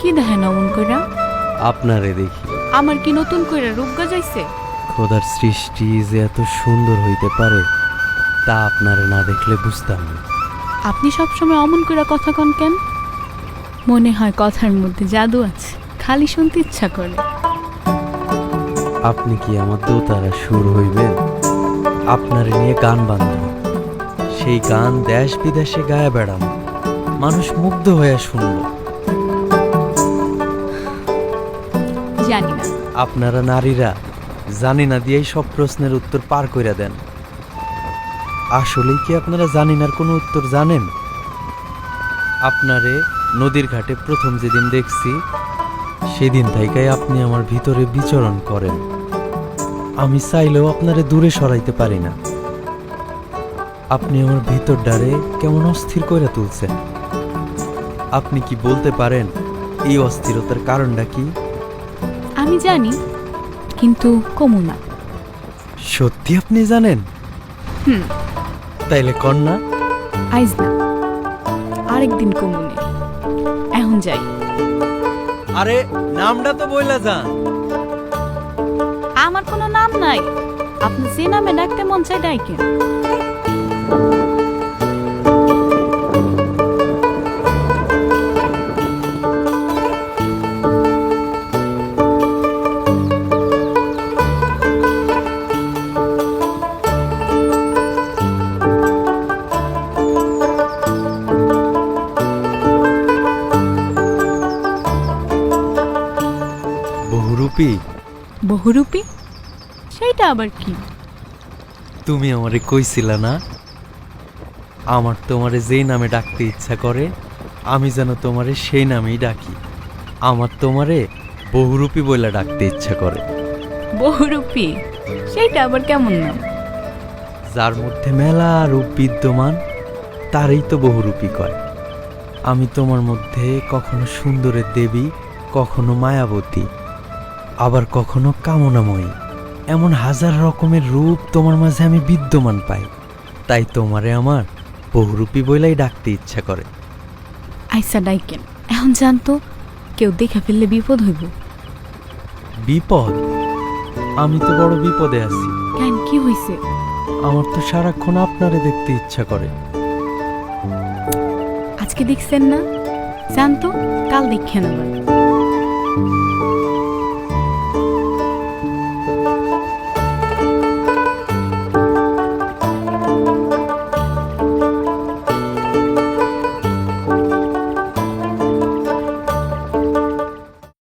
কি দেখেন অমন কইরা? আপনারে দেখি। আমার কি নতুন কইরা রূপ গজাইছে? খোদার সৃষ্টি যে এত সুন্দর হইতে পারে তা আপনারে না দেখলে বুঝতাম না। আপনি সবসময় অমন কইরা কথা কন কেন? মনে হয় কথার মধ্যে জাদু আছে, খালি শুনতে ইচ্ছা করে। আপনি কি আমার দোতারা সুর হইবেন? আপনারে নিয়ে গান বান্ধব, সেই গান দেশ বিদেশে গায়ে বেড়াম, মানুষ মুগ্ধ হয়ে শুনল। জানি না। আপনারা নারীরা জানি না দিয়েই সব প্রশ্নের উত্তর পার কইরা দেন। আসলেই কি আপনারা জানিনার কোনো উত্তর জানেন? আপনারে নদীর ঘাটে প্রথম যেদিন দেখছি সেদিন থেকেই আপনি আমার ভিতরে বিচরণ করেন। আমি চাইলেও আপনারে দূরে সরাইতে পারি না। আপনি আমার ভিতর ডারে কেমন অস্থির করে তুলছেন। আপনি কি বলতে পারেন এই অস্থিরতার কারণটা কি? আমি জানি, কিন্তু কমু না। সত্যি আপনি জানেন? তাইলে কন্যা আইজ না, আরেকদিন কমুনে। এখন যাই। আরে নামটা তো বইলা যান। আমার কোনো নাম নাই, আপনি যে নামে ডাকতে মন চাই ডাকেন। বহুরূপী? বহুরূপী? সেইটা আবার কি? তুমি আমারে কইছিলা না আমার তোমারে যেই নামে ডাকতে ইচ্ছা করে আমি যেন তোমারে সেই নামেই ডাকি। আমার তোমারে বহুরূপী বইলা ডাকতে ইচ্ছা করে। বহুরূপী? সেইটা আবার কেমন নাম? যার মধ্যে মেলা রূপ বিদ্যমান তারই তো বহুরূপী কয়। আমি তোমার মধ্যে কখনো সুন্দরের দেবী, কখনো মায়াবতী, আবার কখনো কামনাময়ী, এমন হাজার রকমের রূপ তোমার মাঝে আমি বিদ্যমান পাই। তাই তোমারে আমার বহুরূপী বইলাই ডাকতে ইচ্ছা করে। আইসা ডাইকেন, এখন জানতো কেউ দেখা ফেললে বিপদ হইব। বিপদ? আমি তো বড় বিপদে আছি। কেন, কি হইছে? আমার তো সারাক্ষণ আপনারে দেখতে ইচ্ছা করে। আজকে দেখছেন না, জানতো কাল দেখেন আবার।